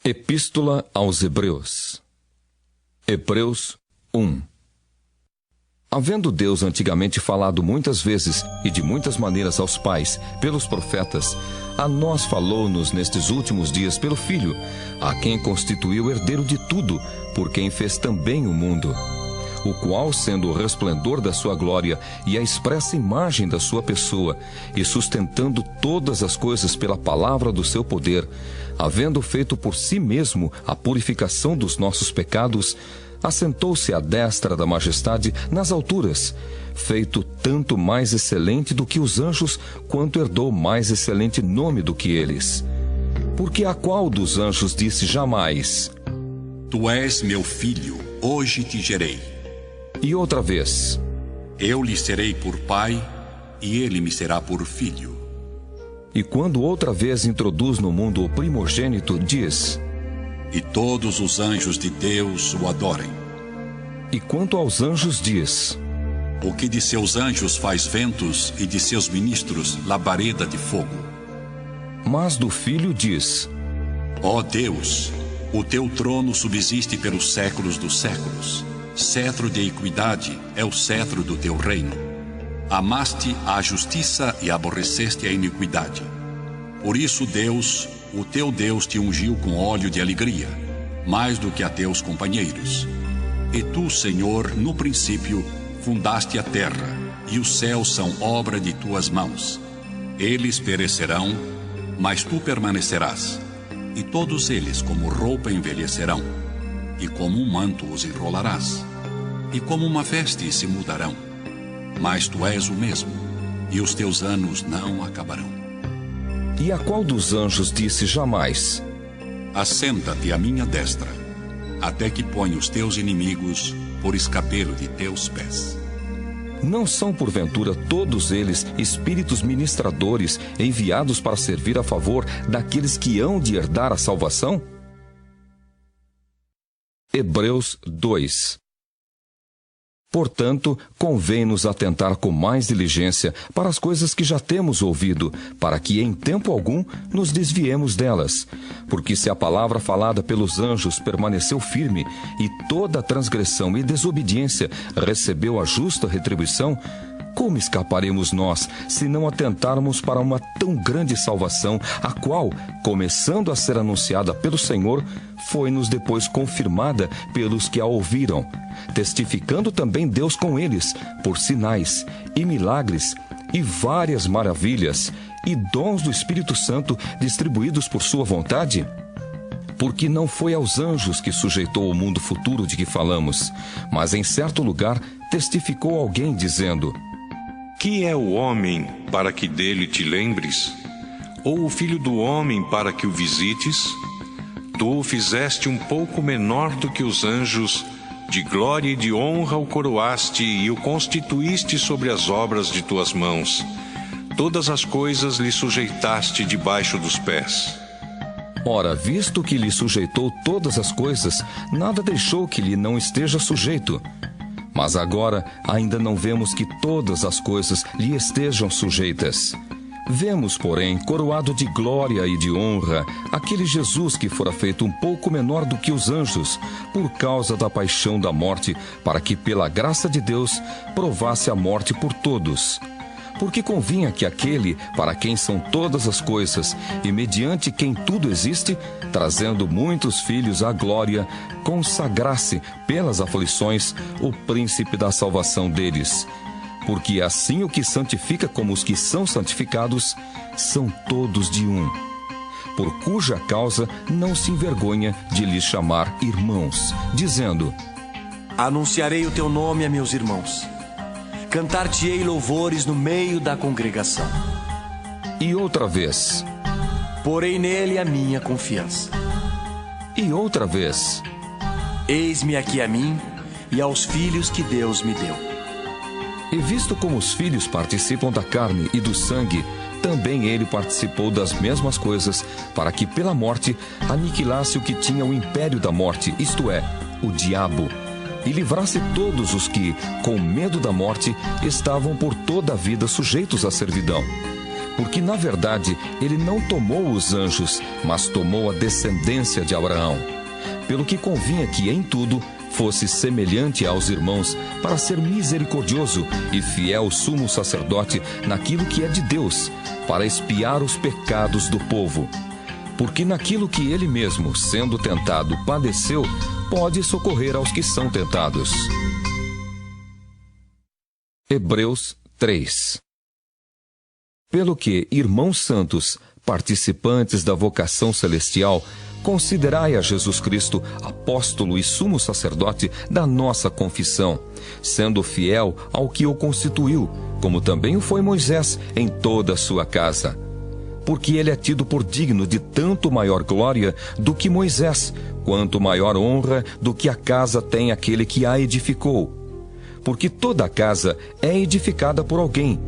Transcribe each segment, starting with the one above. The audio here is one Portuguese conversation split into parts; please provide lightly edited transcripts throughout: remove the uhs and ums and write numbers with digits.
Epístola aos Hebreus. Hebreus 1. Havendo Deus antigamente falado muitas vezes e de muitas maneiras aos pais, pelos profetas, a nós falou-nos nestes últimos dias pelo Filho, a quem constituiu herdeiro de tudo, por quem fez também o mundo, o qual, sendo o resplendor da sua glória e a expressa imagem da sua pessoa, e sustentando todas as coisas pela palavra do seu poder, havendo feito por si mesmo a purificação dos nossos pecados, assentou-se à destra da majestade nas alturas, feito tanto mais excelente do que os anjos, quanto herdou mais excelente nome do que eles. Porque a qual dos anjos disse jamais: Tu és meu filho, hoje te gerei. E outra vez: Eu lhe serei por pai, e ele me será por filho. E quando outra vez introduz no mundo o primogênito, diz: E todos os anjos de Deus o adorem. E quanto aos anjos diz: O que de seus anjos faz ventos, e de seus ministros labareda de fogo. Mas do Filho diz: Ó Deus, o teu trono subsiste pelos séculos dos séculos. Cetro de equidade é o cetro do teu reino. Amaste a justiça e aborreceste a iniquidade. Por isso Deus, o teu Deus, te ungiu com óleo de alegria, mais do que a teus companheiros. E tu, Senhor, no princípio, fundaste a terra, e os céus são obra de tuas mãos. Eles perecerão, mas tu permanecerás, e todos eles como roupa envelhecerão, e como um manto os enrolarás, e como uma veste se mudarão. Mas tu és o mesmo, e os teus anos não acabarão. E a qual dos anjos disse jamais: Assenta-te à minha destra, até que ponha os teus inimigos por escabelo de teus pés. Não são porventura todos eles espíritos ministradores enviados para servir a favor daqueles que hão de herdar a salvação? Hebreus 2. Portanto, convém-nos atentar com mais diligência para as coisas que já temos ouvido, para que em tempo algum nos desviemos delas. Porque se a palavra falada pelos anjos permaneceu firme, e toda a transgressão e desobediência recebeu a justa retribuição, como escaparemos nós, se não atentarmos para uma tão grande salvação, a qual, começando a ser anunciada pelo Senhor, foi-nos depois confirmada pelos que a ouviram, testificando também Deus com eles, por sinais e milagres e várias maravilhas e dons do Espírito Santo distribuídos por sua vontade? Porque não foi aos anjos que sujeitou o mundo futuro de que falamos, mas em certo lugar testificou alguém dizendo: Que é o homem para que dele te lembres? Ou o filho do homem para que o visites? Tu o fizeste um pouco menor do que os anjos, de glória e de honra o coroaste e o constituíste sobre as obras de tuas mãos. Todas as coisas lhe sujeitaste debaixo dos pés. Ora, visto que lhe sujeitou todas as coisas, nada deixou que lhe não esteja sujeito. Mas agora ainda não vemos que todas as coisas lhe estejam sujeitas. Vemos, porém, coroado de glória e de honra, aquele Jesus que fora feito um pouco menor do que os anjos, por causa da paixão da morte, para que, pela graça de Deus, provasse a morte por todos. Porque convinha que aquele, para quem são todas as coisas, e mediante quem tudo existe, trazendo muitos filhos à glória, consagrasse, pelas aflições, o príncipe da salvação deles. Porque assim o que santifica como os que são santificados, são todos de um. Por cuja causa não se envergonha de lhes chamar irmãos, dizendo: Anunciarei o teu nome a meus irmãos. Cantar-te-ei louvores no meio da congregação. E outra vez: Porei nele a minha confiança. E outra vez: Eis-me aqui a mim e aos filhos que Deus me deu. E visto como os filhos participam da carne e do sangue, também ele participou das mesmas coisas, para que pela morte aniquilasse o que tinha o império da morte, isto é, o diabo, e livrasse todos os que, com medo da morte, estavam por toda a vida sujeitos à servidão. Porque, na verdade, ele não tomou os anjos, mas tomou a descendência de Abraão. Pelo que convinha que, em tudo, fosse semelhante aos irmãos, para ser misericordioso e fiel sumo sacerdote naquilo que é de Deus, para expiar os pecados do povo. Porque naquilo que ele mesmo, sendo tentado, padeceu, pode socorrer aos que são tentados. Hebreus 3. Pelo que, irmãos santos, participantes da vocação celestial, considerai a Jesus Cristo, apóstolo e sumo sacerdote da nossa confissão, sendo fiel ao que o constituiu, como também o foi Moisés em toda a sua casa. Porque ele é tido por digno de tanto maior glória do que Moisés, quanto maior honra do que a casa tem aquele que a edificou. Porque toda a casa é edificada por alguém,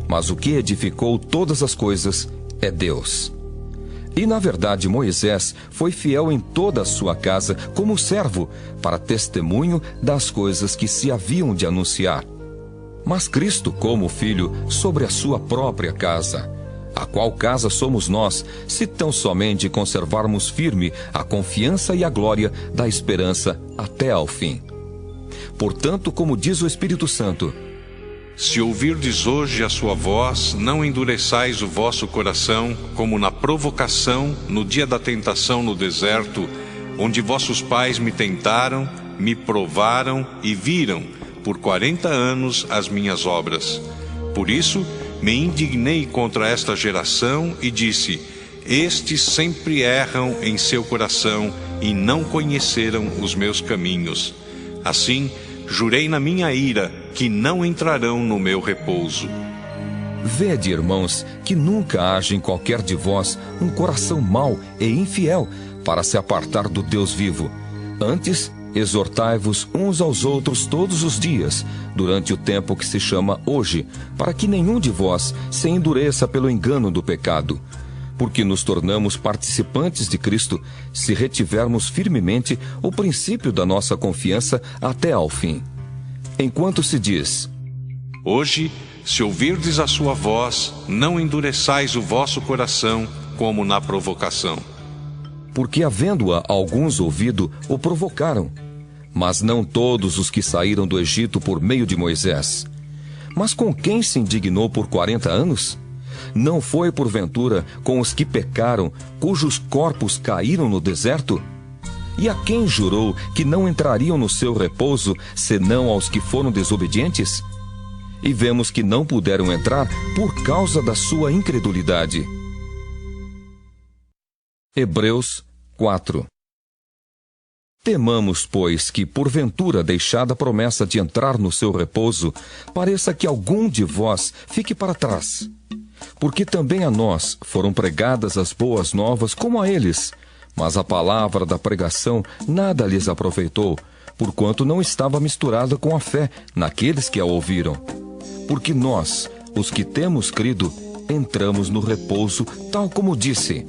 mas o que edificou todas as coisas é Deus. E, na verdade, Moisés foi fiel em toda a sua casa como servo, para testemunho das coisas que se haviam de anunciar. Mas Cristo como filho sobre a sua própria casa, a qual casa somos nós, se tão somente conservarmos firme a confiança e a glória da esperança até ao fim. Portanto, como diz o Espírito Santo: se ouvirdes hoje a sua voz, não endureçais o vosso coração, como na provocação, no dia da tentação no deserto, onde vossos pais me tentaram, me provaram e viram, por 40 anos, as minhas obras. Por isso, me indignei contra esta geração e disse: estes sempre erram em seu coração e não conheceram os meus caminhos. Assim, jurei na minha ira que não entrarão no meu repouso. Vede, irmãos, que nunca haja em qualquer de vós um coração mau e infiel para se apartar do Deus vivo. Antes, exortai-vos uns aos outros todos os dias, durante o tempo que se chama hoje, para que nenhum de vós se endureça pelo engano do pecado. Porque nos tornamos participantes de Cristo, se retivermos firmemente o princípio da nossa confiança até ao fim. Enquanto se diz: hoje, se ouvirdes a sua voz, não endureçais o vosso coração, como na provocação. Porque, havendo-a alguns ouvido, o provocaram. Mas não todos os que saíram do Egito por meio de Moisés. Mas com quem se indignou por 40 anos? Não foi, porventura, com os que pecaram, cujos corpos caíram no deserto? E a quem jurou que não entrariam no seu repouso, senão aos que foram desobedientes? E vemos que não puderam entrar por causa da sua incredulidade. Hebreus 4. Temamos, pois, que, porventura, deixada a promessa de entrar no seu repouso, pareça que algum de vós fique para trás. Porque também a nós foram pregadas as boas novas como a eles, mas a palavra da pregação nada lhes aproveitou, porquanto não estava misturada com a fé naqueles que a ouviram. Porque nós, os que temos crido, entramos no repouso, tal como disse: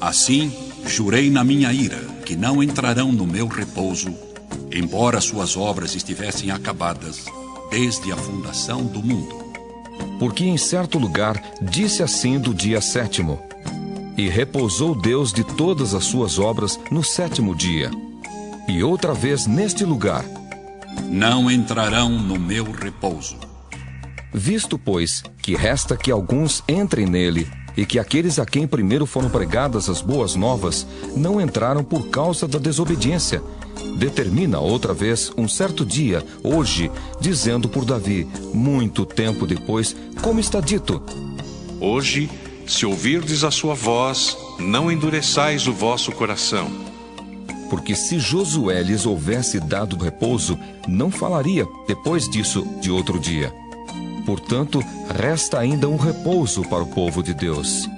assim, jurei na minha ira que não entrarão no meu repouso, embora suas obras estivessem acabadas desde a fundação do mundo. Porque em certo lugar disse assim do dia 7º: e repousou Deus de todas as suas obras no 7º dia. E outra vez neste lugar: não entrarão no meu repouso. Visto, pois, que resta que alguns entrem nele, e que aqueles a quem primeiro foram pregadas as boas novas não entraram por causa da desobediência, determina outra vez um certo dia, hoje, dizendo por Davi, muito tempo depois, como está dito: hoje, se ouvirdes a sua voz, não endureçais o vosso coração. Porque se Josué lhes houvesse dado repouso, não falaria, depois disso, de outro dia. Portanto, resta ainda um repouso para o povo de Deus.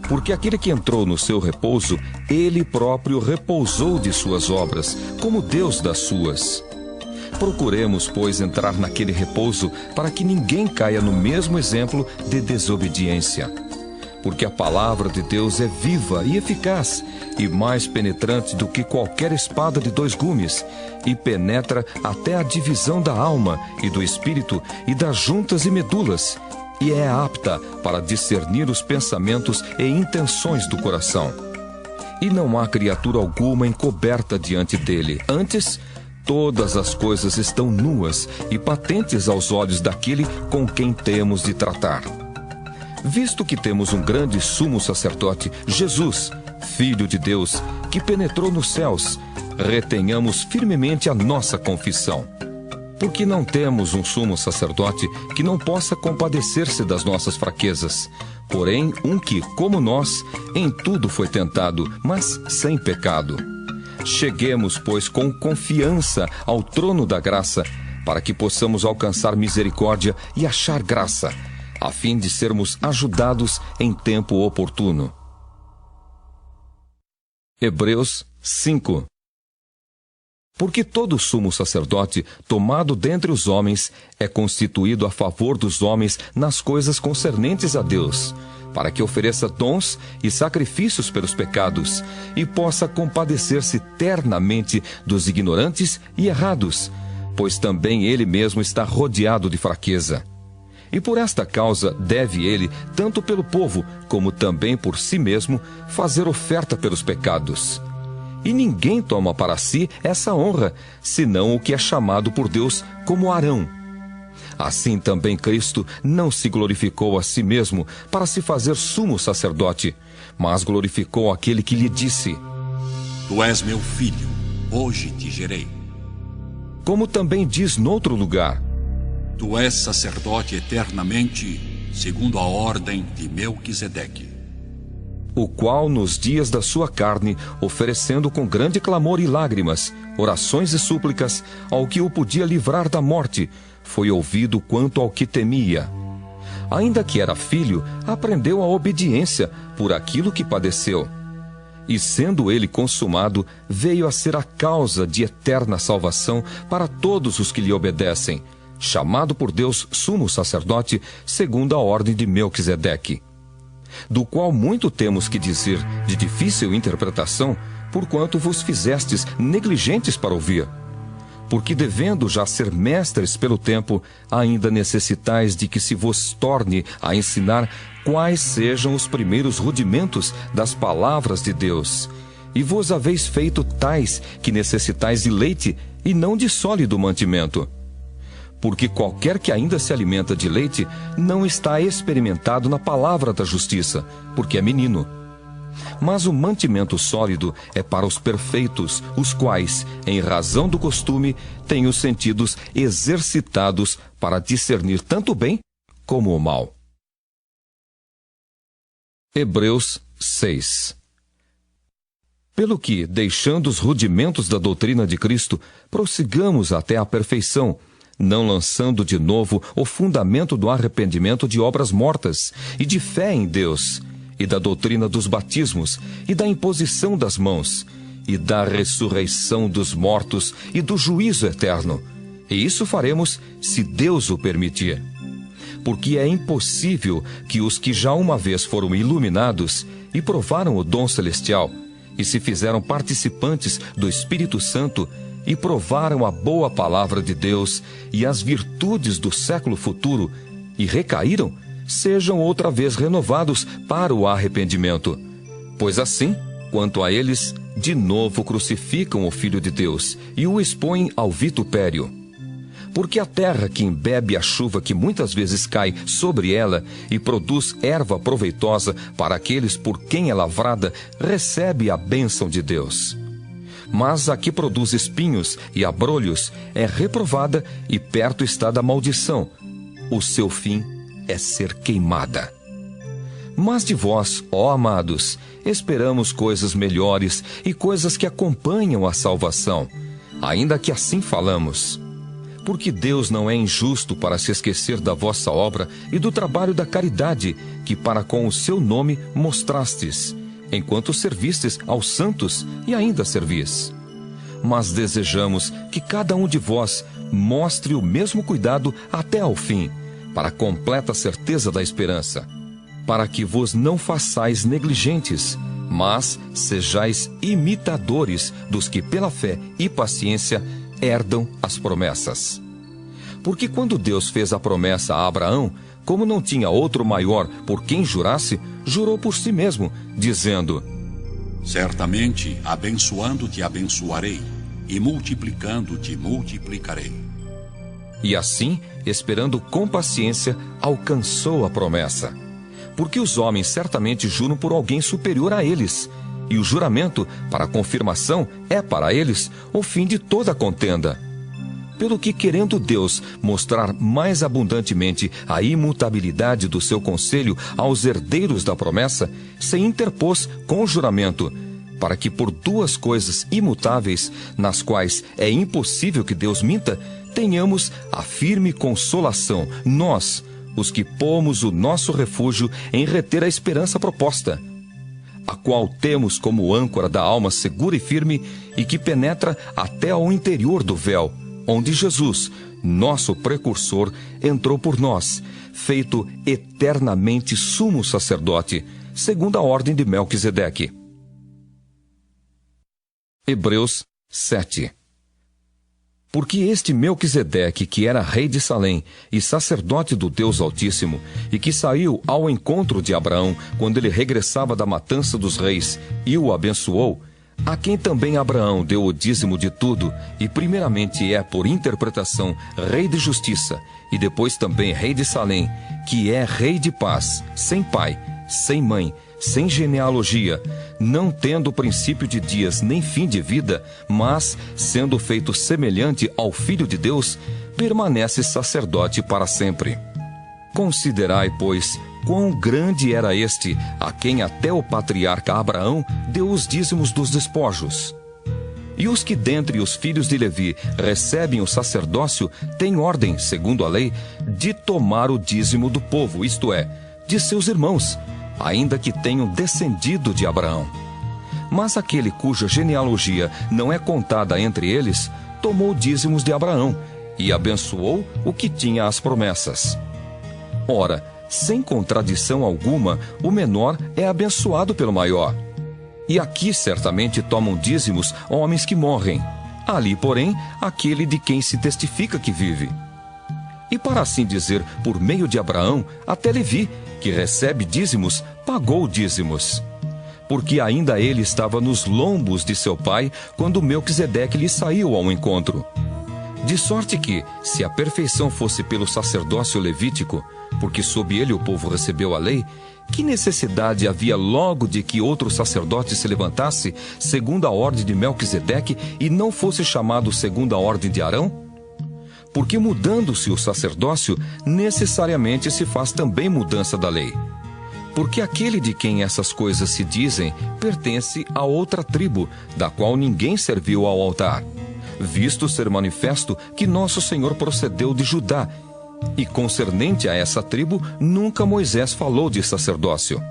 Porque aquele que entrou no seu repouso, ele próprio repousou de suas obras, como Deus das suas. Procuremos, pois, entrar naquele repouso, para que ninguém caia no mesmo exemplo de desobediência. Porque a palavra de Deus é viva e eficaz, e mais penetrante do que qualquer espada de 2 gumes, e penetra até a divisão da alma e do espírito e das juntas e medulas, e é apta para discernir os pensamentos e intenções do coração. E não há criatura alguma encoberta diante dele. Antes, todas as coisas estão nuas e patentes aos olhos daquele com quem temos de tratar. Visto que temos um grande sumo sacerdote, Jesus, Filho de Deus, que penetrou nos céus, retenhamos firmemente a nossa confissão. Porque não temos um sumo sacerdote que não possa compadecer-se das nossas fraquezas, porém um que, como nós, em tudo foi tentado, mas sem pecado. Cheguemos, pois, com confiança ao trono da graça, para que possamos alcançar misericórdia e achar graça, a fim de sermos ajudados em tempo oportuno. Hebreus 5. Porque todo sumo sacerdote, tomado dentre os homens, é constituído a favor dos homens nas coisas concernentes a Deus, para que ofereça dons e sacrifícios pelos pecados, e possa compadecer-se ternamente dos ignorantes e errados, pois também ele mesmo está rodeado de fraqueza. E por esta causa deve ele, tanto pelo povo, como também por si mesmo, fazer oferta pelos pecados. E ninguém toma para si essa honra, senão o que é chamado por Deus como Arão. Assim também Cristo não se glorificou a si mesmo para se fazer sumo sacerdote, mas glorificou aquele que lhe disse: Tu és meu filho, hoje te gerei. Como também diz noutro lugar: Tu és sacerdote eternamente, segundo a ordem de Melquisedeque. O qual, nos dias da sua carne, oferecendo com grande clamor e lágrimas, orações e súplicas, ao que o podia livrar da morte, foi ouvido quanto ao que temia. Ainda que era filho, aprendeu a obediência por aquilo que padeceu. E sendo ele consumado, veio a ser a causa de eterna salvação para todos os que lhe obedecem, chamado por Deus sumo sacerdote, segundo a ordem de Melquisedeque. Do qual muito temos que dizer de difícil interpretação, porquanto vos fizestes negligentes para ouvir. Porque devendo já ser mestres pelo tempo, ainda necessitais de que se vos torne a ensinar quais sejam os primeiros rudimentos das palavras de Deus. E vos haveis feito tais que necessitais de leite e não de sólido mantimento. Porque qualquer que ainda se alimenta de leite não está experimentado na palavra da justiça, porque é menino. Mas o mantimento sólido é para os perfeitos, os quais, em razão do costume, têm os sentidos exercitados para discernir tanto o bem como o mal. Hebreus 6. Pelo que, deixando os rudimentos da doutrina de Cristo, prossigamos até a perfeição, não lançando de novo o fundamento do arrependimento de obras mortas e de fé em Deus, e da doutrina dos batismos, e da imposição das mãos, e da ressurreição dos mortos e do juízo eterno. E isso faremos se Deus o permitir. Porque é impossível que os que já uma vez foram iluminados e provaram o dom celestial, e se fizeram participantes do Espírito Santo, e provaram a boa palavra de Deus e as virtudes do século futuro, e recaíram, sejam outra vez renovados para o arrependimento. Pois assim, quanto a eles, de novo crucificam o Filho de Deus e o expõem ao vitupério. Porque a terra que embebe a chuva que muitas vezes cai sobre ela e produz erva proveitosa para aqueles por quem é lavrada, recebe a bênção de Deus. Mas a que produz espinhos e abrolhos é reprovada e perto está da maldição. O seu fim é ser queimada. Mas de vós, ó amados, esperamos coisas melhores e coisas que acompanham a salvação, ainda que assim falamos. Porque Deus não é injusto para se esquecer da vossa obra e do trabalho da caridade que para com o seu nome mostrastes, enquanto servistes aos santos e ainda servis. Mas desejamos que cada um de vós mostre o mesmo cuidado até ao fim, para a completa certeza da esperança, para que vos não façais negligentes, mas sejais imitadores dos que pela fé e paciência herdam as promessas. Porque quando Deus fez a promessa a Abraão, como não tinha outro maior por quem jurasse, jurou por si mesmo, dizendo: Certamente, abençoando-te abençoarei, e multiplicando-te multiplicarei. E assim, esperando com paciência, alcançou a promessa. Porque os homens certamente juram por alguém superior a eles, e o juramento, para confirmação, é para eles o fim de toda contenda. Pelo que, querendo Deus mostrar mais abundantemente a imutabilidade do seu conselho aos herdeiros da promessa, se interpôs com o juramento, para que por duas coisas imutáveis, nas quais é impossível que Deus minta, tenhamos a firme consolação, nós, os que pomos o nosso refúgio em reter a esperança proposta, a qual temos como âncora da alma segura e firme e que penetra até ao interior do véu, onde Jesus, nosso precursor, entrou por nós, feito eternamente sumo sacerdote, segundo a ordem de Melquisedeque. Hebreus 7. Porque este Melquisedeque, que era rei de Salém e sacerdote do Deus Altíssimo, e que saiu ao encontro de Abraão quando ele regressava da matança dos reis e o abençoou, a quem também Abraão deu o dízimo de tudo, e primeiramente é, por interpretação, rei de justiça, e depois também rei de Salém, que é rei de paz, sem pai, sem mãe, sem genealogia, não tendo princípio de dias nem fim de vida, mas, sendo feito semelhante ao Filho de Deus, permanece sacerdote para sempre. Considerai, pois, quão grande era este, a quem até o patriarca Abraão deu os dízimos dos despojos. E os que dentre os filhos de Levi recebem o sacerdócio têm ordem, segundo a lei, de tomar o dízimo do povo, isto é, de seus irmãos, ainda que tenham descendido de Abraão. Mas aquele cuja genealogia não é contada entre eles, tomou dízimos de Abraão e abençoou o que tinha as promessas. Ora, sem contradição alguma, o menor é abençoado pelo maior. E aqui certamente tomam dízimos homens que morrem. Ali, porém, aquele de quem se testifica que vive. E para assim dizer, por meio de Abraão, até Levi, que recebe dízimos, pagou dízimos. Porque ainda ele estava nos lombos de seu pai, quando Melquisedeque lhe saiu ao encontro. De sorte que, se a perfeição fosse pelo sacerdócio levítico, porque sob ele o povo recebeu a lei, que necessidade havia logo de que outro sacerdote se levantasse, segundo a ordem de Melquisedeque, e não fosse chamado segundo a ordem de Arão? Porque mudando-se o sacerdócio, necessariamente se faz também mudança da lei. Porque aquele de quem essas coisas se dizem pertence a outra tribo, da qual ninguém serviu ao altar, visto ser manifesto que nosso Senhor procedeu de Judá, e concernente a essa tribo, nunca Moisés falou de sacerdócio.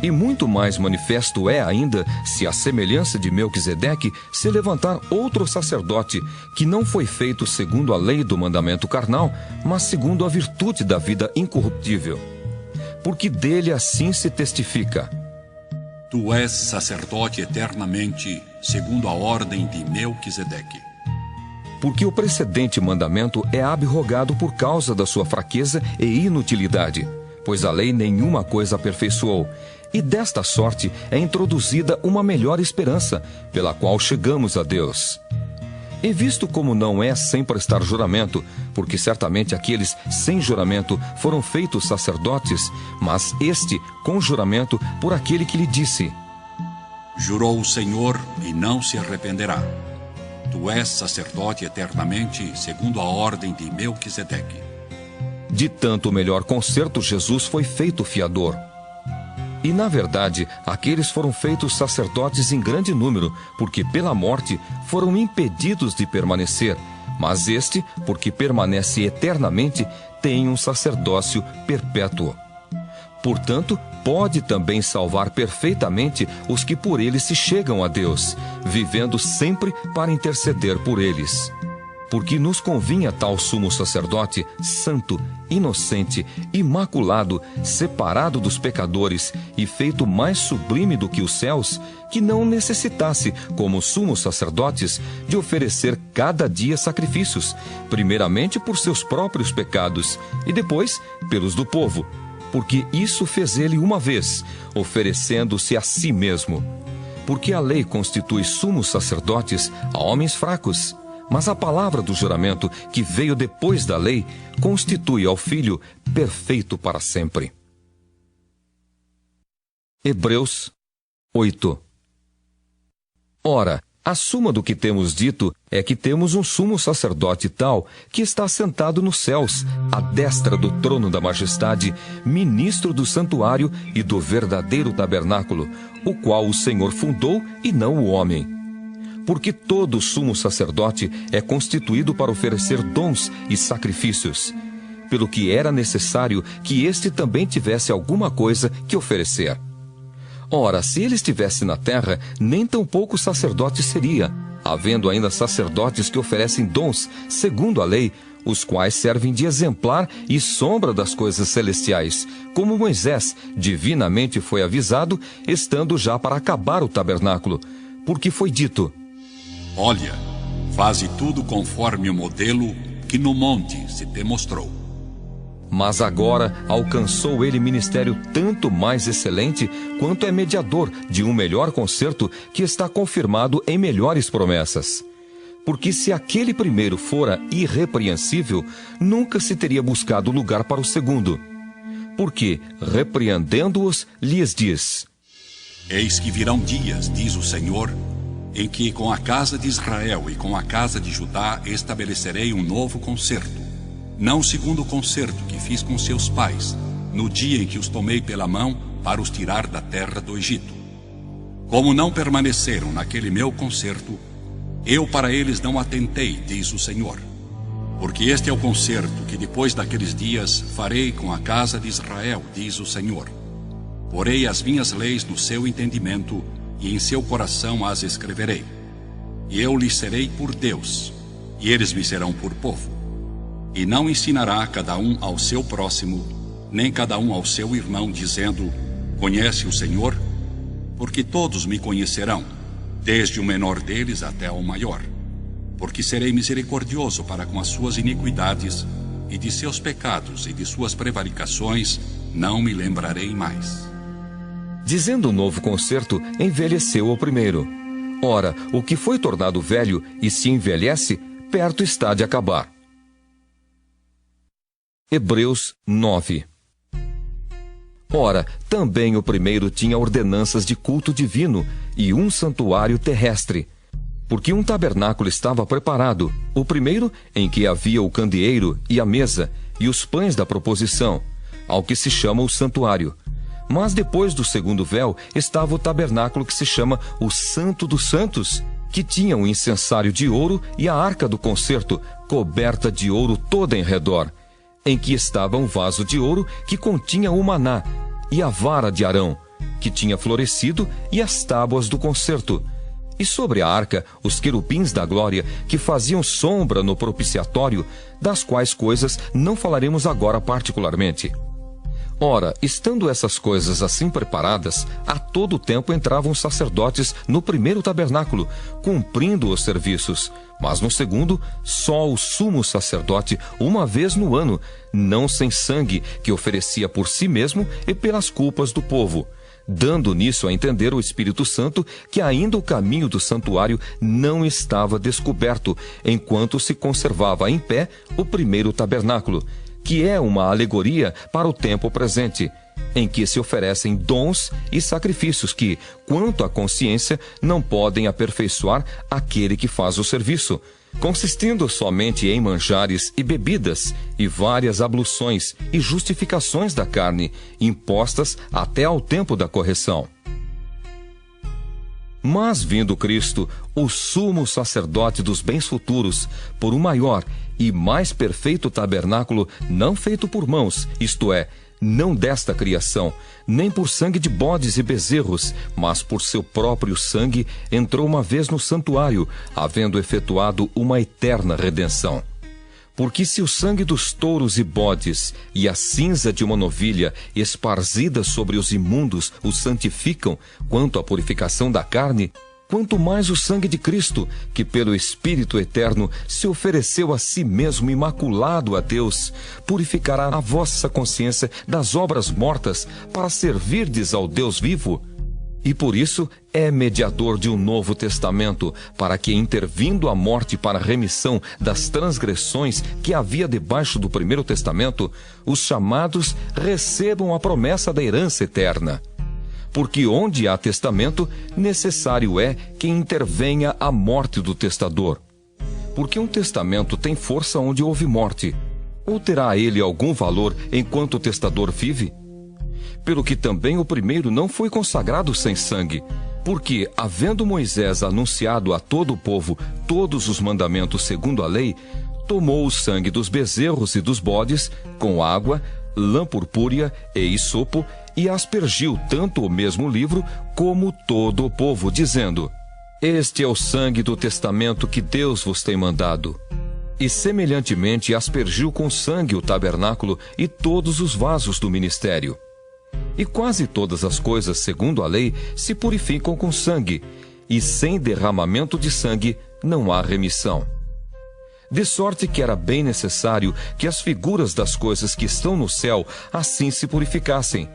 E muito mais manifesto é ainda, se a semelhança de Melquisedeque se levantar outro sacerdote, que não foi feito segundo a lei do mandamento carnal, mas segundo a virtude da vida incorruptível. Porque dele assim se testifica: Tu és sacerdote eternamente, segundo a ordem de Melquisedeque. Porque o precedente mandamento é abrogado por causa da sua fraqueza e inutilidade, pois a lei nenhuma coisa aperfeiçoou, e desta sorte é introduzida uma melhor esperança, pela qual chegamos a Deus. E visto como não é sem prestar juramento, porque certamente aqueles sem juramento foram feitos sacerdotes, mas este com juramento por aquele que lhe disse: Jurou o Senhor e não se arrependerá. Tu és sacerdote eternamente, segundo a ordem de Melquisedeque. De tanto melhor concerto, Jesus foi feito fiador. E, na verdade, aqueles foram feitos sacerdotes em grande número, porque pela morte foram impedidos de permanecer, mas este, porque permanece eternamente, tem um sacerdócio perpétuo. Portanto, pode também salvar perfeitamente os que por ele se chegam a Deus, vivendo sempre para interceder por eles. porque nos convinha tal sumo sacerdote, santo, inocente, imaculado, separado dos pecadores e feito mais sublime do que os céus, que não necessitasse, como sumos sacerdotes, de oferecer cada dia sacrifícios, primeiramente por seus próprios pecados e depois pelos do povo, porque isso fez ele uma vez, oferecendo-se a si mesmo. Porque a lei constitui sumos sacerdotes a homens fracos, mas a palavra do juramento, que veio depois da lei, constitui ao Filho perfeito para sempre. Hebreus 8. Ora, a suma do que temos dito é que temos um sumo sacerdote tal, que está sentado nos céus, à destra do trono da majestade, ministro do santuário e do verdadeiro tabernáculo, o qual o Senhor fundou e não o homem. Porque todo sumo sacerdote é constituído para oferecer dons e sacrifícios, pelo que era necessário que este também tivesse alguma coisa que oferecer. Ora, se ele estivesse na terra, nem tampouco sacerdote seria, havendo ainda sacerdotes que oferecem dons, segundo a lei, os quais servem de exemplar e sombra das coisas celestiais, como Moisés divinamente foi avisado, estando já para acabar o tabernáculo, porque foi dito: Olha, faze tudo conforme o modelo que no monte se te mostrou. Mas agora alcançou ele ministério tanto mais excelente, quanto é mediador de um melhor concerto que está confirmado em melhores promessas. Porque se aquele primeiro fora irrepreensível, nunca se teria buscado lugar para o segundo. Porque, repreendendo-os, lhes diz: Eis que virão dias, diz o Senhor, em que com a casa de Israel e com a casa de Judá estabelecerei um novo concerto. Não segundo o concerto que fiz com seus pais, no dia em que os tomei pela mão para os tirar da terra do Egito. Como não permaneceram naquele meu concerto, eu para eles não atentei, diz o Senhor. Porque este é o concerto que depois daqueles dias farei com a casa de Israel, diz o Senhor. Porei as minhas leis no seu entendimento e em seu coração as escreverei. E eu lhes serei por Deus, e eles me serão por povo. E não ensinará cada um ao seu próximo, nem cada um ao seu irmão, dizendo: Conhece o Senhor? Porque todos me conhecerão, desde o menor deles até ao maior. Porque serei misericordioso para com as suas iniquidades, e de seus pecados e de suas prevaricações não me lembrarei mais. Dizendo o novo concerto, envelheceu o primeiro. Ora, o que foi tornado velho e se envelhece, perto está de acabar. Hebreus 9. Ora, também o primeiro tinha ordenanças de culto divino e um santuário terrestre, porque um tabernáculo estava preparado, o primeiro em que havia o candeeiro e a mesa e os pães da proposição, ao que se chama o santuário. Mas depois do segundo véu estava o tabernáculo que se chama o Santo dos Santos, que tinha um incensário de ouro e a arca do concerto, coberta de ouro toda em redor, em que estava um vaso de ouro que continha o maná, e a vara de Arão, que tinha florescido, e as tábuas do concerto. E sobre a arca, os querubins da glória, que faziam sombra no propiciatório, das quais coisas não falaremos agora particularmente. Ora, estando essas coisas assim preparadas, a todo tempo entravam sacerdotes no primeiro tabernáculo, cumprindo os serviços, mas no segundo, só o sumo sacerdote, uma vez no ano, não sem sangue, que oferecia por si mesmo e pelas culpas do povo, dando nisso a entender o Espírito Santo que ainda o caminho do santuário não estava descoberto, enquanto se conservava em pé o primeiro tabernáculo, que é uma alegoria para o tempo presente, em que se oferecem dons e sacrifícios que, quanto à consciência, não podem aperfeiçoar aquele que faz o serviço, consistindo somente em manjares e bebidas, e várias abluções e justificações da carne, impostas até ao tempo da correção. Mas vindo Cristo, o sumo sacerdote dos bens futuros, por um maior e mais perfeito tabernáculo, não feito por mãos, isto é, não desta criação, nem por sangue de bodes e bezerros, mas por seu próprio sangue, entrou uma vez no santuário, havendo efetuado uma eterna redenção. Porque se o sangue dos touros e bodes e a cinza de uma novilha esparzida sobre os imundos os santificam quanto à purificação da carne, quanto mais o sangue de Cristo, que pelo Espírito Eterno se ofereceu a si mesmo imaculado a Deus, purificará a vossa consciência das obras mortas para servirdes ao Deus vivo. E por isso é mediador de um novo testamento, para que, intervindo a morte para a remissão das transgressões que havia debaixo do primeiro testamento, os chamados recebam a promessa da herança eterna. Porque onde há testamento, necessário é que intervenha a morte do testador. Porque um testamento tem força onde houve morte, ou terá ele algum valor enquanto o testador vive? Pelo que também o primeiro não foi consagrado sem sangue, porque, havendo Moisés anunciado a todo o povo todos os mandamentos segundo a lei, tomou o sangue dos bezerros e dos bodes, com água, lã purpúrea e hisopo, e aspergiu tanto o mesmo livro como todo o povo, dizendo: Este é o sangue do testamento que Deus vos tem mandado. E semelhantemente aspergiu com sangue o tabernáculo e todos os vasos do ministério. E quase todas as coisas, segundo a lei, se purificam com sangue, e sem derramamento de sangue não há remissão. De sorte que era bem necessário que as figuras das coisas que estão no céu assim se purificassem,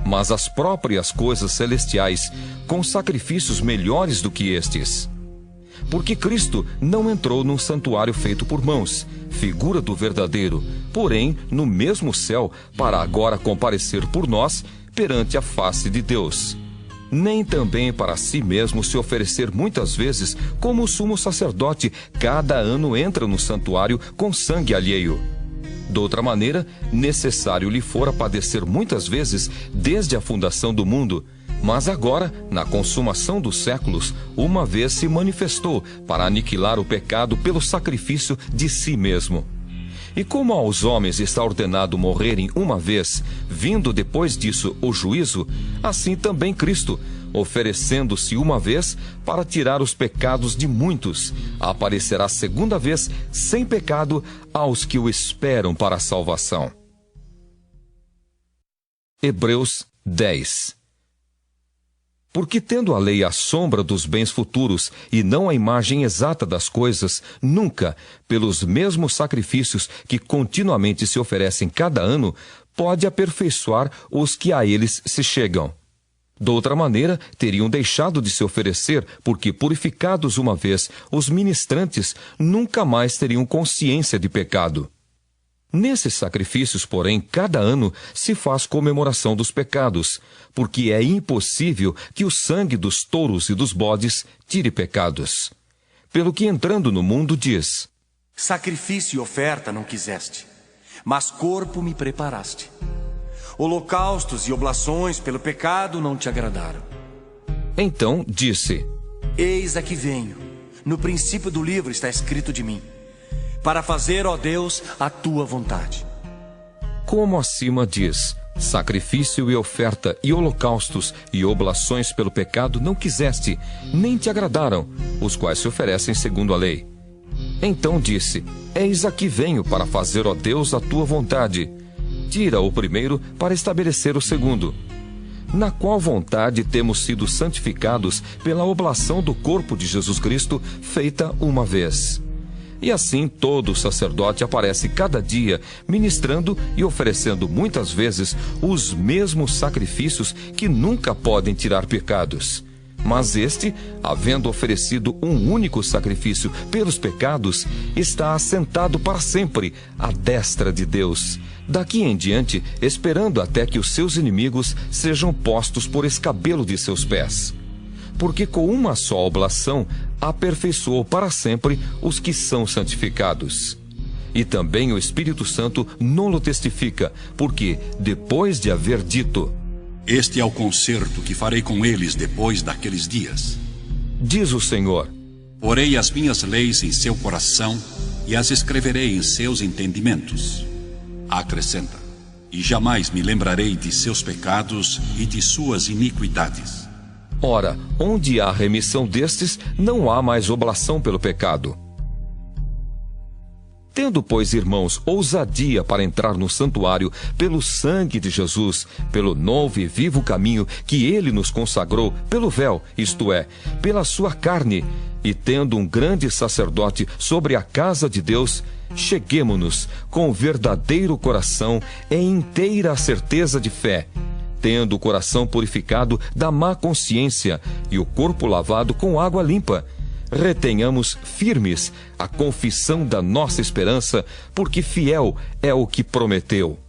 mas as próprias coisas celestiais com sacrifícios melhores do que estes. Porque Cristo não entrou num santuário feito por mãos, figura do verdadeiro, porém no mesmo céu, para agora comparecer por nós perante a face de Deus. Nem também para si mesmo se oferecer muitas vezes, como o sumo sacerdote cada ano entra no santuário com sangue alheio. De outra maneira, necessário lhe fora padecer muitas vezes desde a fundação do mundo, mas agora, na consumação dos séculos, uma vez se manifestou para aniquilar o pecado pelo sacrifício de si mesmo. E como aos homens está ordenado morrerem uma vez, vindo depois disso o juízo, assim também Cristo, oferecendo-se uma vez para tirar os pecados de muitos, aparecerá segunda vez sem pecado aos que o esperam para a salvação. Hebreus 10. Porque tendo a lei a sombra dos bens futuros e não a imagem exata das coisas, nunca, pelos mesmos sacrifícios que continuamente se oferecem cada ano, pode aperfeiçoar os que a eles se chegam. De outra maneira, teriam deixado de se oferecer, porque, purificados uma vez, os ministrantes nunca mais teriam consciência de pecado. Nesses sacrifícios, porém, cada ano se faz comemoração dos pecados, porque é impossível que o sangue dos touros e dos bodes tire pecados. Pelo que, entrando no mundo, diz: Sacrifício e oferta não quiseste, mas corpo me preparaste. Holocaustos e oblações pelo pecado não te agradaram. Então disse: Eis aqui venho. No princípio do livro está escrito de mim, para fazer, ó Deus, a tua vontade. Como acima diz: sacrifício e oferta e holocaustos e oblações pelo pecado não quiseste, nem te agradaram, os quais se oferecem segundo a lei. Então disse: Eis aqui venho para fazer, ó Deus, a tua vontade. Tira o primeiro para estabelecer o segundo. Na qual vontade temos sido santificados pela oblação do corpo de Jesus Cristo, feita uma vez. E assim todo sacerdote aparece cada dia, ministrando e oferecendo muitas vezes os mesmos sacrifícios que nunca podem tirar pecados. Mas este, havendo oferecido um único sacrifício pelos pecados, está assentado para sempre à destra de Deus, daqui em diante esperando até que os seus inimigos sejam postos por escabelo de seus pés. Porque com uma só oblação aperfeiçoou para sempre os que são santificados. E também o Espírito Santo nolo testifica, porque, depois de haver dito: Este é o concerto que farei com eles depois daqueles dias, diz o Senhor: porei as minhas leis em seu coração e as escreverei em seus entendimentos. Acrescenta: e jamais me lembrarei de seus pecados e de suas iniquidades. Ora, onde há remissão destes, não há mais oblação pelo pecado. Tendo, pois, irmãos, ousadia para entrar no santuário pelo sangue de Jesus, pelo novo e vivo caminho que ele nos consagrou, pelo véu, isto é, pela sua carne, e tendo um grande sacerdote sobre a casa de Deus, cheguemo-nos com verdadeiro coração e inteira certeza de fé, tendo o coração purificado da má consciência e o corpo lavado com água limpa. Retenhamos firmes a confissão da nossa esperança, porque fiel é o que prometeu.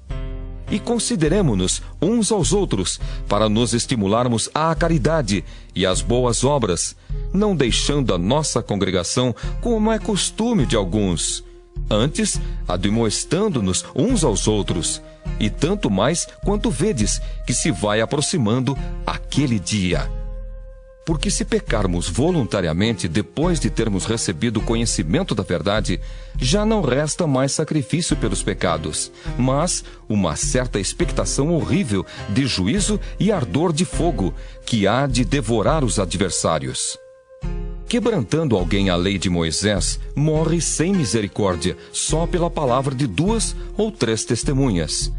E consideremo-nos uns aos outros, para nos estimularmos à caridade e às boas obras, não deixando a nossa congregação como é costume de alguns, antes admoestando-nos uns aos outros, e tanto mais quanto vedes que se vai aproximando aquele dia. Porque se pecarmos voluntariamente depois de termos recebido o conhecimento da verdade, já não resta mais sacrifício pelos pecados, mas uma certa expectação horrível de juízo e ardor de fogo, que há de devorar os adversários. Quebrantando alguém a lei de Moisés, morre sem misericórdia, só pela palavra de 2 ou 3 testemunhas.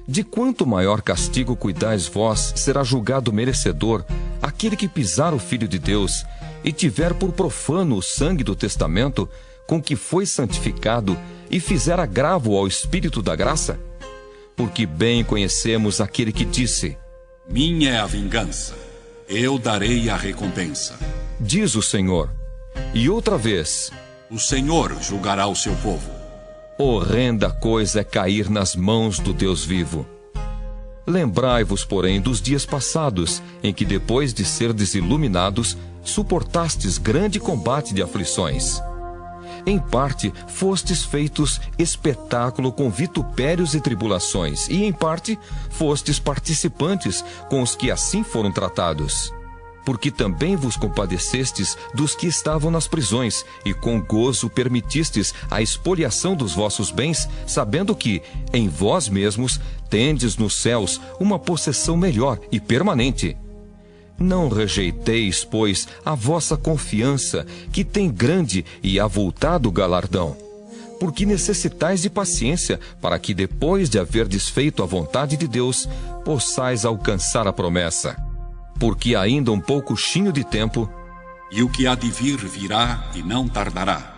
De quanto maior castigo cuidais vós, será julgado merecedor aquele que pisar o Filho de Deus e tiver por profano o sangue do testamento com que foi santificado e fizer agravo ao Espírito da graça? Porque bem conhecemos aquele que disse: Minha é a vingança, eu darei a recompensa. Diz o Senhor. E outra vez: O Senhor julgará o seu povo. Horrenda coisa é cair nas mãos do Deus vivo. Lembrai-vos, porém, dos dias passados, em que, depois de serdes iluminados, suportastes grande combate de aflições. Em parte, fostes feitos espetáculo com vitupérios e tribulações, e, em parte, fostes participantes com os que assim foram tratados. Porque também vos compadecestes dos que estavam nas prisões, e com gozo permitistes a expoliação dos vossos bens, sabendo que, em vós mesmos, tendes nos céus uma possessão melhor e permanente. Não rejeiteis, pois, a vossa confiança, que tem grande e avultado galardão, porque necessitais de paciência, para que, depois de haverdes feito a vontade de Deus, possais alcançar a promessa. Porque ainda um pouquinho de tempo, e o que há de vir virá e não tardará.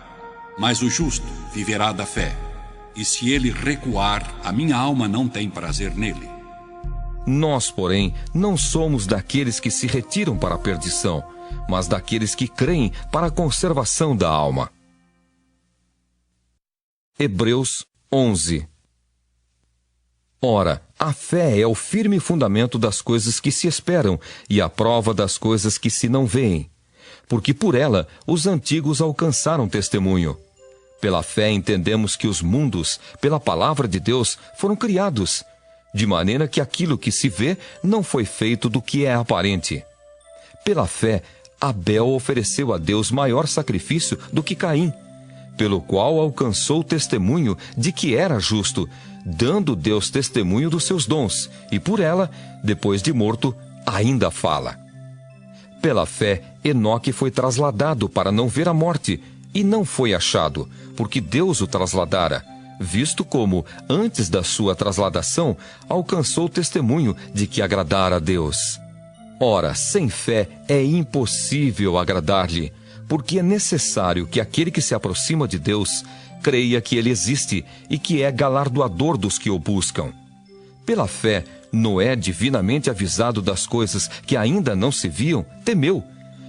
Mas o justo viverá da fé, e se ele recuar, a minha alma não tem prazer nele. Nós, porém, não somos daqueles que se retiram para a perdição, mas daqueles que creem para a conservação da alma. Hebreus 11. Ora, a fé é o firme fundamento das coisas que se esperam e a prova das coisas que se não veem. Porque por ela os antigos alcançaram testemunho. Pela fé entendemos que os mundos, pela palavra de Deus, foram criados, de maneira que aquilo que se vê não foi feito do que é aparente. Pela fé, Abel ofereceu a Deus maior sacrifício do que Caim, pelo qual alcançou o testemunho de que era justo, dando Deus testemunho dos seus dons, e por ela, depois de morto, ainda fala. Pela fé, Enoque foi trasladado para não ver a morte, e não foi achado, porque Deus o trasladara, visto como, antes da sua trasladação, alcançou o testemunho de que agradara a Deus. Ora, sem fé é impossível agradar-lhe, porque é necessário que aquele que se aproxima de Deus creia que ele existe e que é galardoador dos que o buscam. Pela fé, Noé, divinamente avisado das coisas que ainda não se viam, temeu,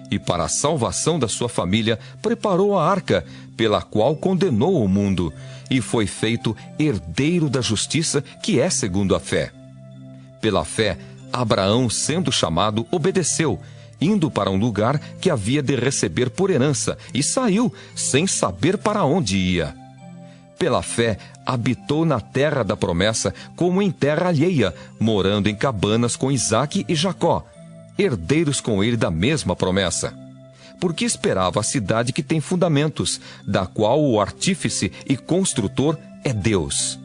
e para a salvação da sua família preparou a arca, pela qual condenou o mundo, e foi feito herdeiro da justiça que é segundo a fé. Pela fé, Abraão, sendo chamado, obedeceu, indo para um lugar que havia de receber por herança, e saiu, sem saber para onde ia. Pela fé, habitou na terra da promessa, como em terra alheia, morando em cabanas com Isaque e Jacó, herdeiros com ele da mesma promessa. Porque esperava a cidade que tem fundamentos, da qual o artífice e construtor é Deus.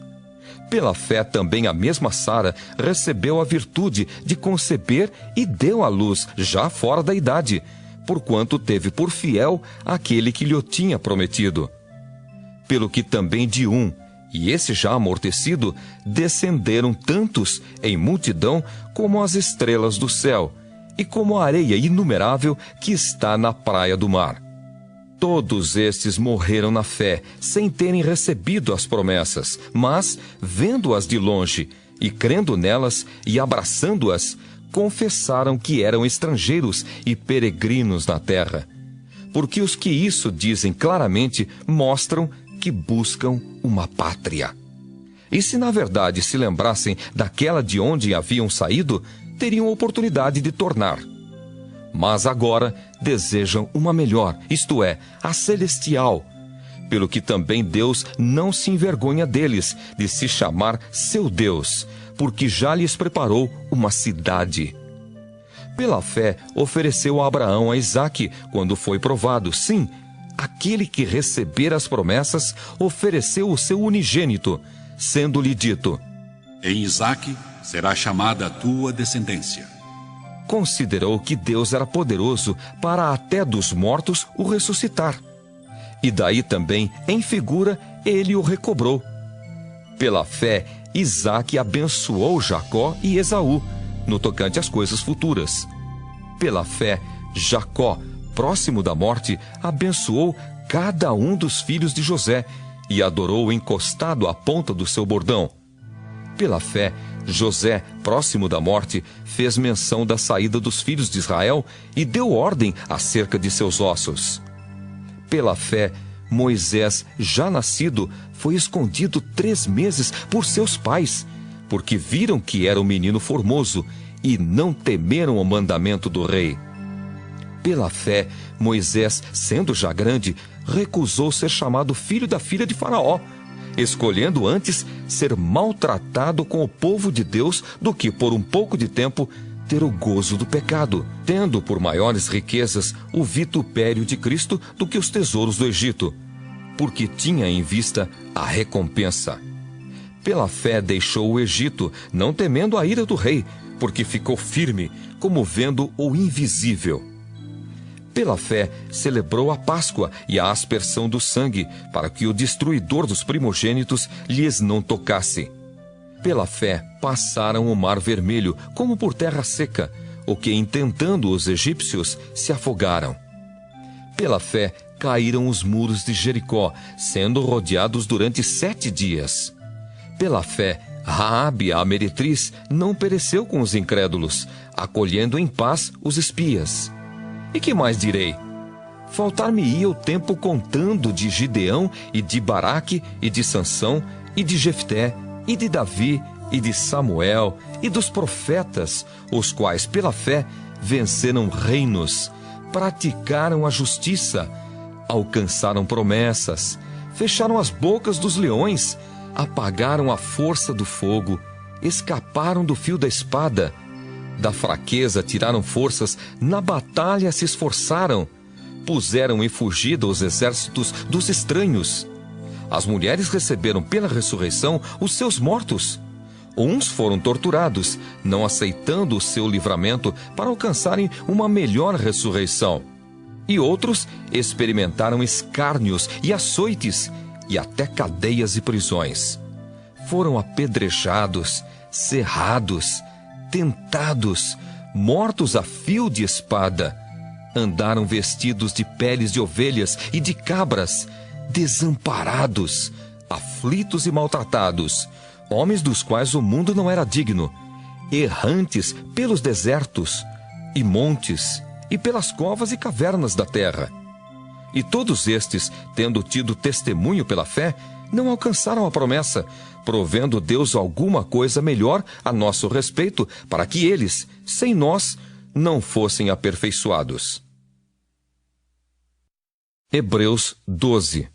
Pela fé também a mesma Sara recebeu a virtude de conceber e deu à luz já fora da idade, porquanto teve por fiel aquele que lhe o tinha prometido. Pelo que também de um, e esse já amortecido, descenderam tantos em multidão como as estrelas do céu, e como a areia inumerável que está na praia do mar. Todos estes morreram na fé, sem terem recebido as promessas, mas, vendo-as de longe, e crendo nelas, e abraçando-as, confessaram que eram estrangeiros e peregrinos na terra. Porque os que isso dizem claramente mostram que buscam uma pátria. E se na verdade se lembrassem daquela de onde haviam saído, teriam oportunidade de tornar. Mas agora desejam uma melhor, isto é, a celestial, pelo que também Deus não se envergonha deles, de se chamar seu Deus, porque já lhes preparou uma cidade. Pela fé ofereceu a Abraão a Isaque, quando foi provado. Sim, aquele que receber as promessas ofereceu o seu unigênito, sendo-lhe dito: em Isaque será chamada a tua descendência. Considerou que Deus era poderoso para até dos mortos o ressuscitar. E daí também, em figura, ele o recobrou. Pela fé, Isaque abençoou Jacó e Esaú, no tocante às coisas futuras. Pela fé, Jacó, próximo da morte, abençoou cada um dos filhos de José e adorou encostado à ponta do seu bordão. Pela fé, José, próximo da morte, fez menção da saída dos filhos de Israel e deu ordem acerca de seus ossos. Pela fé, Moisés, já nascido, foi escondido 3 meses por seus pais, porque viram que era um menino formoso e não temeram o mandamento do rei. Pela fé, Moisés, sendo já grande, recusou ser chamado filho da filha de Faraó, escolhendo antes ser maltratado com o povo de Deus do que por um pouco de tempo ter o gozo do pecado, tendo por maiores riquezas o vitupério de Cristo do que os tesouros do Egito, porque tinha em vista a recompensa. Pela fé deixou o Egito, não temendo a ira do rei, porque ficou firme, como vendo o invisível. Pela fé, celebrou a Páscoa e a aspersão do sangue, para que o destruidor dos primogênitos lhes não tocasse. Pela fé, passaram o mar vermelho, como por terra seca, o que, intentando os egípcios, se afogaram. Pela fé, caíram os muros de Jericó, sendo rodeados durante 7 dias. Pela fé, Raabe, a meretriz, não pereceu com os incrédulos, acolhendo em paz os espias. E que mais direi? Faltar-me-ia o tempo contando de Gideão e de Baraque e de Sansão e de Jefté e de Davi e de Samuel e dos profetas, os quais pela fé venceram reinos, praticaram a justiça, alcançaram promessas, fecharam as bocas dos leões, apagaram a força do fogo, escaparam do fio da espada. Da fraqueza tiraram forças, na batalha se esforçaram, puseram em fugida os exércitos dos estranhos. As mulheres receberam pela ressurreição os seus mortos. Uns foram torturados, não aceitando o seu livramento para alcançarem uma melhor ressurreição. E outros experimentaram escárnios e açoites, e até cadeias e prisões. Foram apedrejados, cerrados, tentados, mortos a fio de espada. Andaram vestidos de peles de ovelhas e de cabras, desamparados, aflitos e maltratados, homens dos quais o mundo não era digno, errantes pelos desertos e montes e pelas covas e cavernas da terra. E todos estes, tendo tido testemunho pela fé, não alcançaram a promessa, provendo Deus alguma coisa melhor a nosso respeito, para que eles, sem nós, não fossem aperfeiçoados. Hebreus 12.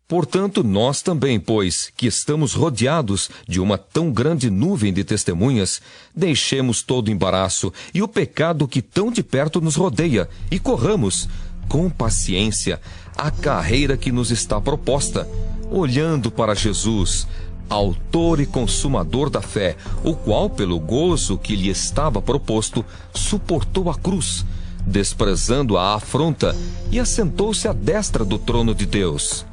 Portanto, nós também, pois, que estamos rodeados de uma tão grande nuvem de testemunhas, deixemos todo o embaraço e o pecado que tão de perto nos rodeia, e corramos, com paciência, a carreira que nos está proposta, olhando para Jesus, autor e consumador da fé, o qual, pelo gozo que lhe estava proposto, suportou a cruz, desprezando a afronta, e assentou-se à destra do trono de Deus.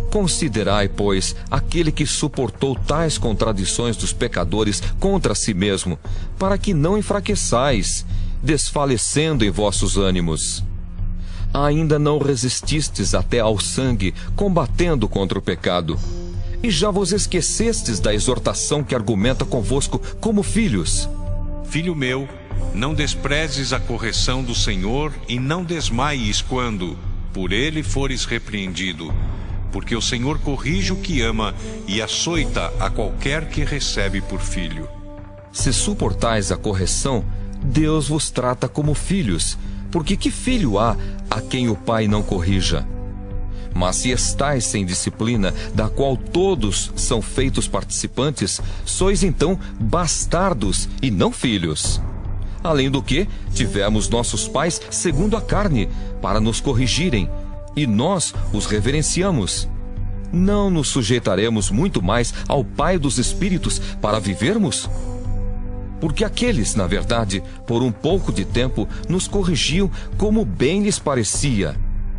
Considerai, pois, aquele que suportou tais contradições dos pecadores contra si mesmo, para que não enfraqueçais, desfalecendo em vossos ânimos. Ainda não resististes até ao sangue, combatendo contra o pecado. E já vos esquecestes da exortação que argumenta convosco como filhos. Filho meu, não desprezes a correção do Senhor e não desmaies quando, por ele, fores repreendido. Porque o Senhor corrige o que ama e açoita a qualquer que recebe por filho. Se suportais a correção, Deus vos trata como filhos, porque que filho há a quem o pai não corrija? Mas se estais sem disciplina, da qual todos são feitos participantes, sois então bastardos e não filhos. Além do que, tivemos nossos pais segundo a carne, para nos corrigirem, e nós os reverenciamos. Não nos sujeitaremos muito mais ao Pai dos Espíritos para vivermos? Porque aqueles, na verdade, por um pouco de tempo, nos corrigiam como bem lhes parecia,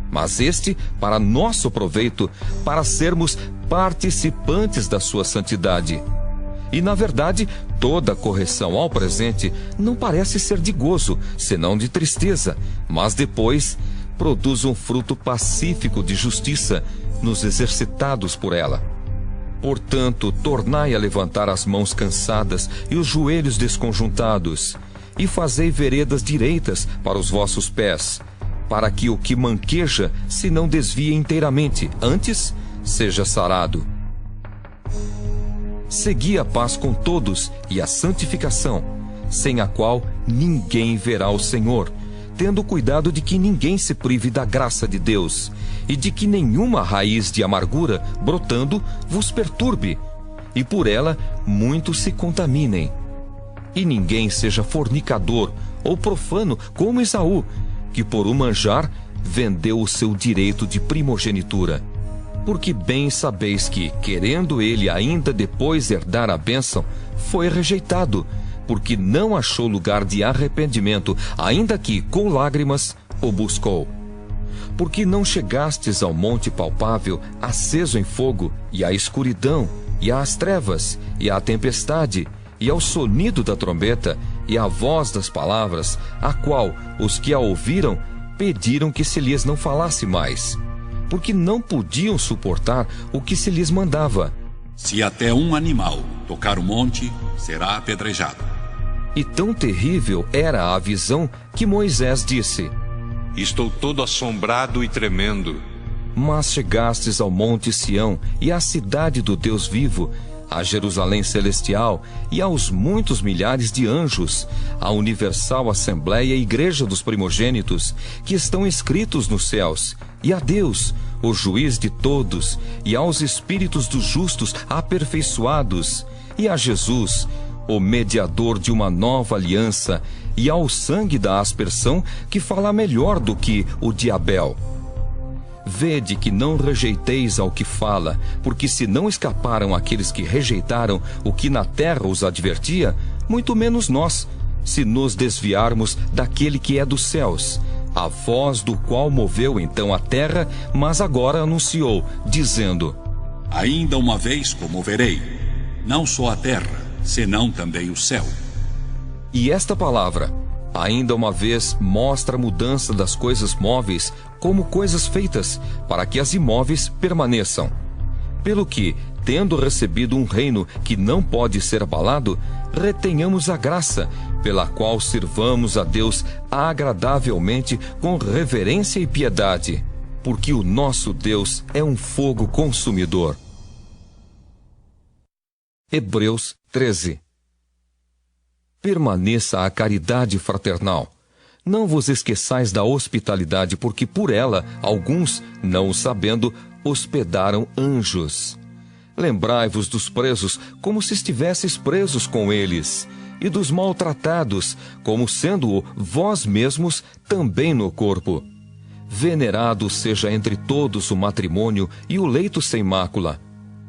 mas este para nosso proveito, para sermos participantes da sua santidade. E, na verdade, toda correção ao presente não parece ser de gozo, senão de tristeza, mas depois produz um fruto pacífico de justiça nos exercitados por ela. Portanto, tornai a levantar as mãos cansadas e os joelhos desconjuntados, e fazei veredas direitas para os vossos pés, para que o que manqueja se não desvie inteiramente, antes seja sarado. Segui a paz com todos e a santificação, sem a qual ninguém verá o Senhor, tendo cuidado de que ninguém se prive da graça de Deus, e de que nenhuma raiz de amargura, brotando, vos perturbe, e por ela muitos se contaminem. E ninguém seja fornicador ou profano como Esaú, que por um manjar vendeu o seu direito de primogenitura. Porque bem sabeis que, querendo ele ainda depois herdar a bênção, foi rejeitado, porque não achou lugar de arrependimento, ainda que, com lágrimas, o buscou. Porque não chegastes ao monte palpável, aceso em fogo, e à escuridão, e às trevas, e à tempestade, e ao sonido da trombeta, e à voz das palavras, a qual os que a ouviram pediram que se lhes não falasse mais, porque não podiam suportar o que se lhes mandava. Se até um animal tocar o monte, será apedrejado. E tão terrível era a visão que Moisés disse: Estou todo assombrado e tremendo. Mas chegastes ao monte Sião e à cidade do Deus vivo, a Jerusalém celestial e aos muitos milhares de anjos, à universal assembleia e igreja dos primogênitos, que estão escritos nos céus, e a Deus, o juiz de todos, e aos espíritos dos justos aperfeiçoados, e a Jesus, o mediador de uma nova aliança, e ao sangue da aspersão, que fala melhor do que o de Abel. Vede que não rejeiteis ao que fala, porque se não escaparam aqueles que rejeitaram o que na terra os advertia, muito menos nós, se nos desviarmos daquele que é dos céus, a voz do qual moveu então a terra, mas agora anunciou, dizendo: Ainda uma vez comoverei, não só a terra, senão também o céu. E esta palavra, ainda uma vez, mostra a mudança das coisas móveis como coisas feitas, para que as imóveis permaneçam. Pelo que, tendo recebido um reino que não pode ser abalado, retenhamos a graça, pela qual sirvamos a Deus agradavelmente com reverência e piedade, porque o nosso Deus é um fogo consumidor. Hebreus 13. Permaneça a caridade fraternal. Não vos esqueçais da hospitalidade, porque por ela, alguns, não o sabendo, hospedaram anjos. Lembrai-vos dos presos, como se estivesseis presos com eles, e dos maltratados, como sendo-o vós mesmos também no corpo. Venerado seja entre todos o matrimônio e o leito sem mácula.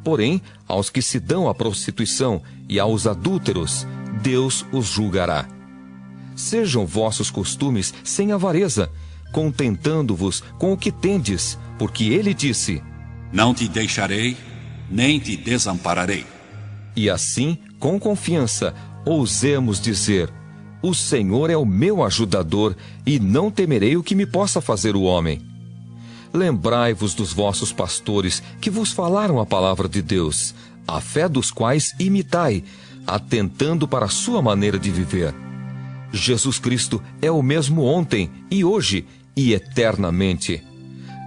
Porém, aos que se dão à prostituição e aos adúlteros, Deus os julgará. Sejam vossos costumes sem avareza, contentando-vos com o que tendes, porque ele disse: Não te deixarei, nem te desampararei. E assim, com confiança, ousemos dizer: o Senhor é o meu ajudador, e não temerei o que me possa fazer o homem. Lembrai-vos dos vossos pastores, que vos falaram a palavra de Deus, a fé dos quais imitai, atentando para a sua maneira de viver. Jesus Cristo é o mesmo ontem, e hoje, e eternamente.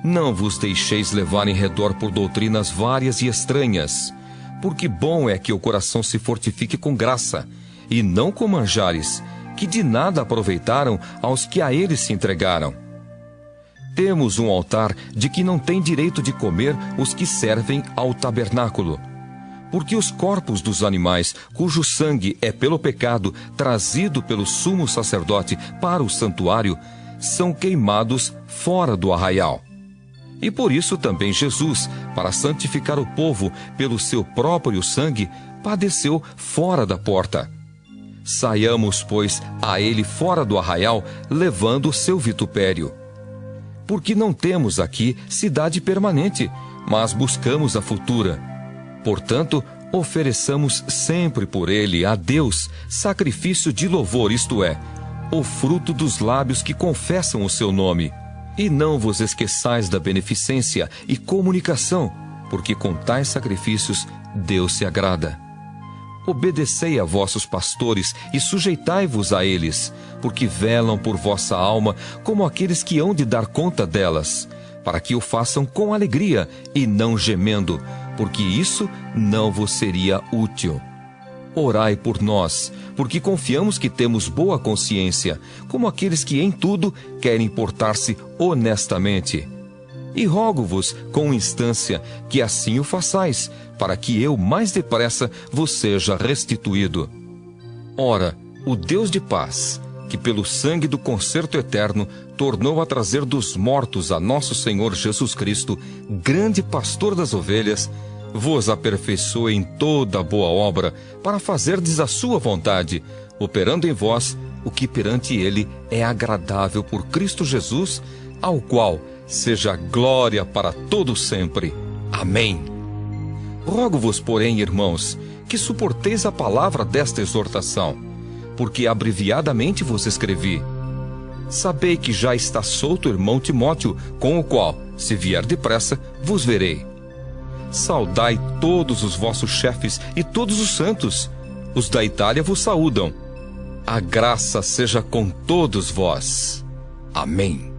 Não vos deixeis levar em redor por doutrinas várias e estranhas, porque bom é que o coração se fortifique com graça, e não com manjares, que de nada aproveitaram aos que a eles se entregaram. Temos um altar de que não tem direito de comer os que servem ao tabernáculo, porque os corpos dos animais, cujo sangue é pelo pecado trazido pelo sumo sacerdote para o santuário, são queimados fora do arraial. E por isso também Jesus, para santificar o povo pelo seu próprio sangue, padeceu fora da porta. Saiamos, pois, a ele fora do arraial, levando o seu vitupério. Porque não temos aqui cidade permanente, mas buscamos a futura. Portanto, ofereçamos sempre por ele a Deus sacrifício de louvor, isto é, o fruto dos lábios que confessam o seu nome. E não vos esqueçais da beneficência e comunicação, porque com tais sacrifícios Deus se agrada. Obedecei a vossos pastores e sujeitai-vos a eles, porque velam por vossa alma como aqueles que hão de dar conta delas, para que o façam com alegria e não gemendo, porque isso não vos seria útil. Orai por nós, porque confiamos que temos boa consciência, como aqueles que em tudo querem portar-se honestamente. E rogo-vos com instância que assim o façais, para que eu mais depressa vos seja restituído. Ora, o Deus de paz, que pelo sangue do concerto eterno tornou a trazer dos mortos a nosso Senhor Jesus Cristo, grande pastor das ovelhas, vos aperfeiçoe em toda boa obra, para fazerdes a sua vontade, operando em vós o que perante ele é agradável por Cristo Jesus, ao qual seja glória para todo sempre. Amém. Rogo-vos, porém, irmãos, que suporteis a palavra desta exortação, porque abreviadamente vos escrevi. Sabei que já está solto o irmão Timóteo, com o qual, se vier depressa, vos verei. Saudai todos os vossos chefes e todos os santos. Os da Itália vos saúdam. A graça seja com todos vós. Amém.